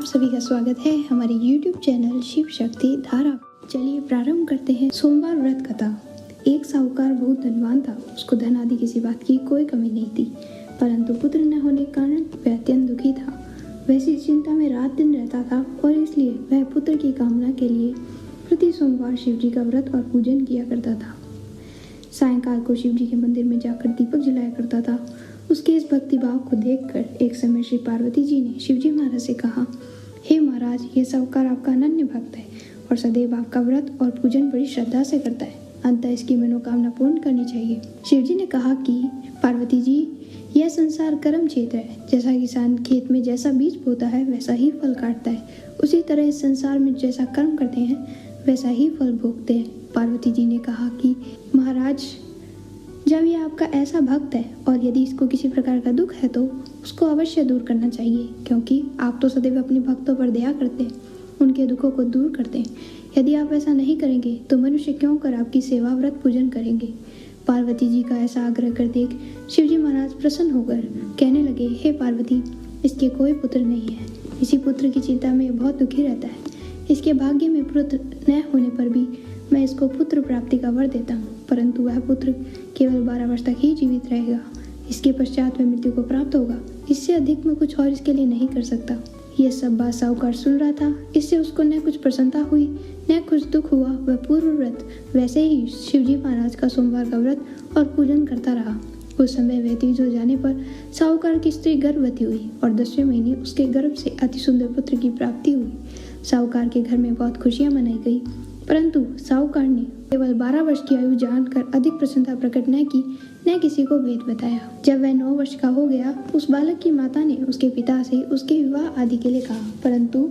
आप सभी का स्वागत है हमारे YouTube चैनल शिव शक्ति धारा। चलिए प्रारंभ करते हैं सोमवार व्रत कथा। एक साहूकार बहुत धनवान था। उसको धन आदि किसी बात की कोई कमी नहीं थी, परंतु पुत्र न होने के कारण वह अत्यंत दुखी था। वह इसी चिंता में रात दिन रहता था और इसलिए वह पुत्र की कामना के लिए प्रति सोमवार शिव जी का व्रत और पूजन किया करता था। सायंकाल को शिव जी के मंदिर में जाकर दीपक जलाया करता था। उसके इस भक्ति भाव को देखकर एक समय श्री पार्वती जी ने शिवजी महाराज से कहा, हे महाराज, ये साहूकार आपका अनन्य भक्त है और सदैव आपका व्रत और पूजन बड़ी श्रद्धा से करता है। अंततः इसकी मनोकामना पूर्ण करनी चाहिए। शिवजी ने कहा कि पार्वती जी, यह संसार कर्म क्षेत्र है। जैसा किसान खेत में जैसा बीज बोता है वैसा ही फल काटता है, उसी तरह इस संसार में जैसा कर्म करते हैं वैसा ही फल भोगते हैं। पार्वती जी ने कहा कि महाराज, जब ये आपका ऐसा भक्त है और यदि इसको किसी प्रकार का दुख है तो उसको अवश्य दूर करना चाहिए, क्योंकि आप तो सदैव अपने भक्तों पर दया करते हैं, उनके दुखों को दूर करते हैं। यदि आप ऐसा नहीं करेंगे तो मनुष्य क्यों कर आपकी सेवा व्रत पूजन करेंगे। पार्वती जी का ऐसा आग्रह कर देख शिवजी महाराज प्रसन्न होकर कहने लगे, हे पार्वती, इसके कोई पुत्र नहीं है। इसी पुत्र की चिंता में बहुत दुखी रहता है। इसके भाग्य में पुत्र न होने पर भी मैं इसको पुत्र प्राप्ति का वर देता हूँ, परंतु वह पुत्र केवल 12 वर्ष तक ही जीवित रहेगा। इसके पश्चात वह मृत्यु को प्राप्त होगा। इससे अधिक मैं कुछ और इसके लिए नहीं कर सकता। यह सब बात साहूकार सुन रहा था। इससे उसको न कुछ प्रसन्नता हुई न कुछ दुख हुआ। वह पूर्व व्रत वैसे ही शिवजी महाराज का सोमवार का व्रत और पूजन करता रहा। उस समय व्यतीत हो जाने पर साहूकार की स्त्री गर्भवती हुई और 10वें महीने उसके गर्भ से अति सुंदर पुत्र की प्राप्ति हुई। साहूकार के घर में बहुत खुशियां मनाई गई, परंतु साहूकार ने केवल 12 वर्ष की आयु जानकर अधिक प्रसन्नता प्रकट न की, न किसी को भेद बताया। जब वह 9 वर्ष का हो गया, उस बालक की माता ने उसके पिता से उसके विवाह आदि के लिए कहा, परंतु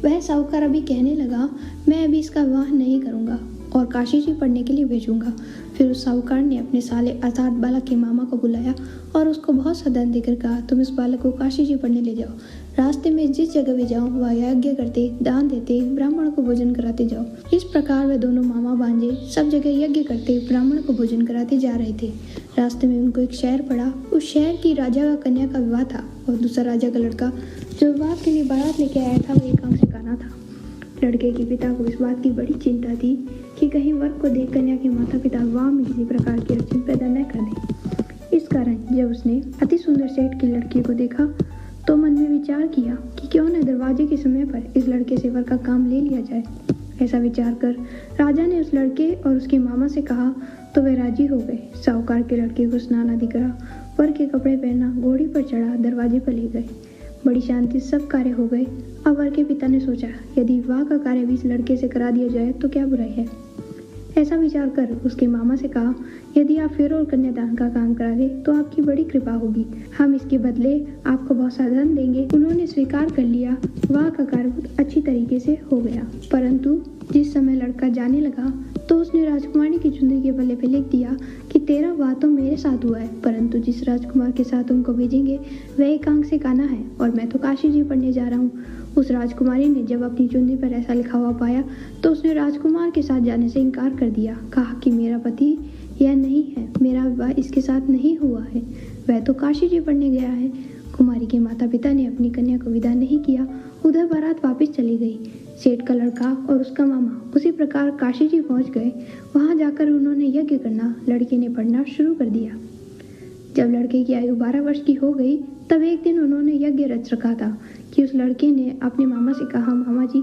वह साहूकार अभी कहने लगा, मैं अभी इसका विवाह नहीं करूंगा और काशी जी पढ़ने के लिए भेजूंगा। फिर उस साहूकार ने अपने साले अर्थात बालक के मामा को बुलाया और उसको बहुत सा धन देकर कहा, तुम इस बालक को काशी जी पढ़ने ले जाओ। रास्ते में जिस जगह भी जाओ वह यज्ञ करते, दान देते, ब्राह्मण को भोजन कराते जाओ। इस प्रकार वे दोनों मामा भांजे सब जगह यज्ञ करते, ब्राह्मण को भोजन कराते जा रहे थे। रास्ते में उनको एक शहर पड़ा। उस शहर की राजा का कन्या का विवाह था और दूसरा राजा का लड़का जो विवाह के लिए बारात लेके आया था, वह एकांक से काना था। लड़के के पिता को इस बात की बड़ी चिंता थी कि कहीं वर को देख कन्या के माता पिता विवाह में किसी प्रकार की अड़चन पैदा न कर दें। इस कारण जब उसने अति सुंदर सेठ की लड़की को देखा तो मन में विचार किया कि क्यों न दरवाजे के समय पर इस लड़के से वर का काम ले लिया जाए। ऐसा विचार कर राजा ने उस लड़के और उसके मामा से कहा तो वे राजी हो गए। साहूकार के लड़के को स्नान आदि करा, वर के कपड़े पहना, घोड़ी पर चढ़ा, दरवाजे पर ले गए। बड़ी शांति सब कार्य हो गए। अब वर के पिता ने सोचा, यदि विवाह का कार्य भी इस लड़के से करा दिया जाए तो क्या बुराई है। ऐसा विचार कर उसके मामा से कहा, यदि आप फेर और कन्यादान का काम करा दे तो आपकी बड़ी कृपा होगी। हम इसके बदले आपको बहुत सा धन देंगे। उन्होंने स्वीकार कर लिया। विवाह का कार्य बहुत अच्छी तरीके से हो गया, परंतु जिस समय लड़का जाने लगा तो उसने राजकुमारी की चुंदरी के पल्ले पे लिख दिया कि तेरा विवाह तो मेरे साथ हुआ है, परंतु जिस राजकुमार के साथ तुमको भेजेंगे वह एकांक से काना है और मैं तो काशी जी पढ़ने जा रहा हूँ। उस राजकुमारी ने जब अपनी चुंदरी पर ऐसा लिखा हुआ पाया तो उसने राजकुमार के साथ जाने से इनकार कर दिया। कहा कि मेरा पति यह नहीं है, मेरा विवाह इसके साथ नहीं हुआ है, वह तो काशी जी पढ़ने गया है। कुमारी के माता पिता ने अपनी कन्या को विदा नहीं किया। उधर बारात वापस चली गई। सेठ का लड़का और उसका मामा उसी प्रकार काशी जी पहुंच गए। वहां जाकर उन्होंने यज्ञ करना, लड़के ने पढ़ना शुरू कर दिया। जब लड़के की आयु 12 वर्ष की हो गई तब एक दिन उन्होंने यज्ञ रच रखा था कि उस लड़के ने अपने मामा से कहा, मामा जी,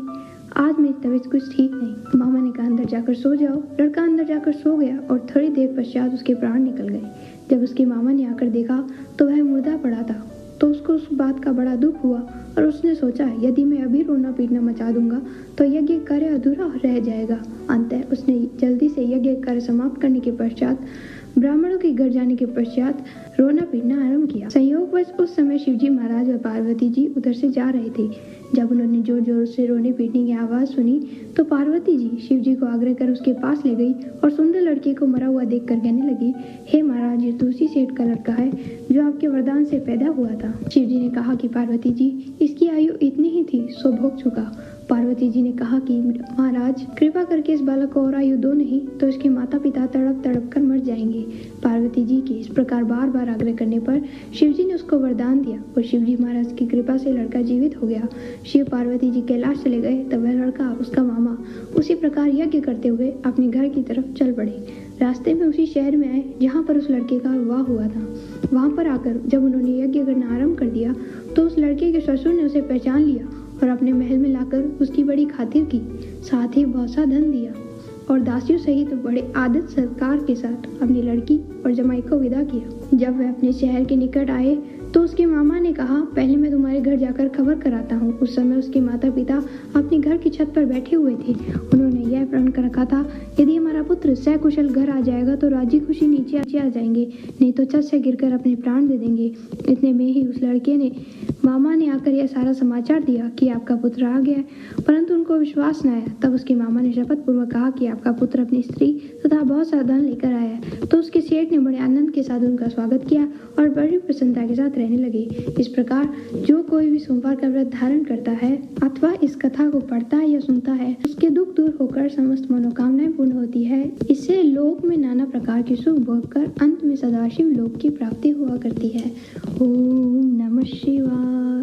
आज मेरी तबीयत कुछ ठीक नहीं। मामा ने कहा, अंदर जाकर सो जाओ। लड़का अंदर जाकर सो गया और थोड़ी देर पश्चात उसके प्राण निकल गए। जब उसके मामा ने आकर देखा तो वह मुर्दा पड़ा था, तो उसको उस बात का बड़ा दुख हुआ और उसने सोचा, यदि मैं अभी रोना पीटना मचा दूंगा तो यज्ञ कार्य अधूरा रह जाएगा। अंततः उसने जल्दी से यज्ञ कार्य समाप्त करने के पश्चात ब्राह्मणों के घर जाने के पश्चात रोना पीटना आरंभ किया। संयोगवश उस समय शिवजी महाराज और पार्वती जी उधर से जा रहे थे। जब उन्होंने जोर जोर से रोने पीटने की आवाज सुनी तो पार्वती जी शिवजी को आग्रह कर उसके पास ले गई और सुंदर लड़के को मरा हुआ देखकर कहने लगी, हे महाराज, ये तुलसी सेठ का लड़का है जो आपके वरदान से पैदा हुआ था। शिवजी ने कहा कि पार्वती जी, इसकी आयु इतनी ही थी, सो भोग चुका। पार्वती जी ने कहा कि महाराज, कृपा करके इस बालक को और आयु दो, नहीं तो इसके माता पिता तड़प तड़प कर मर जाएंगे। पार्वती जी के इस प्रकार बार बार आग्रह करने पर शिव जी ने उसको वरदान दिया और शिव जी महाराज की कृपा से लड़का जीवित हो गया। शिव पार्वती जी कैलाश चले गए तब वह लड़का, उसका मामा, उसी प्रकार यज्ञ करते हुए अपने घर की तरफ चल पड़े। रास्ते में उसी शहर में आए जहाँ पर उस लड़के का विवाह हुआ था। वहाँ पर आकर जब उन्होंने यज्ञ करना आरंभ कर दिया तो उस लड़के के ससुर ने उसे पहचान लिया और अपने महल में लाकर उसकी बड़ी खातिर की, साथ ही बहुत सा धन दिया और दासियों सहित बड़े आदर सत्कार के साथ अपनी लड़की और जमाई को विदा किया। जब वह अपने शहर के निकट आए तो उसके मामा ने कहा, पहले मैं तुम्हारे घर जाकर खबर कराता हूँ। उस समय उसके माता पिता अपने घर की छत पर बैठे हुए थे। उन्होंने यह प्रण कर रखा था, यदि हमारा पुत्र सकुशल घर आ जाएगा तो राजी खुशी नीचे आ जाएंगे, नहीं तो छत से गिरकर अपने प्राण दे देंगे। इतने में ही उस लड़के ने मामा ने आकर यह सारा समाचार दिया कि आपका पुत्र आ गया है, परंतु उनको विश्वास न आया। तब उसके मामा ने शपथ पूर्वक कहा कि आपका पुत्र अपनी स्त्री तथा बहुत सा धन लेकर आया है। तो उसके सेठ ने बड़े आनंद के साथ उनका स्वागत किया और बड़ी प्रसन्नता के साथ रहने लगे। इस प्रकार जो कोई भी सोमवार का व्रत धारण करता है अथवा इस कथा को पढ़ता है या सुनता है, उसके दुख दूर होकर समस्त मनोकामनाएं पूर्ण होती है। इससे लोक में नाना प्रकार के सुख भोग कर अंत में सदाशिव लोक की प्राप्ति हुआ करती है। ओम नमः शिवाय।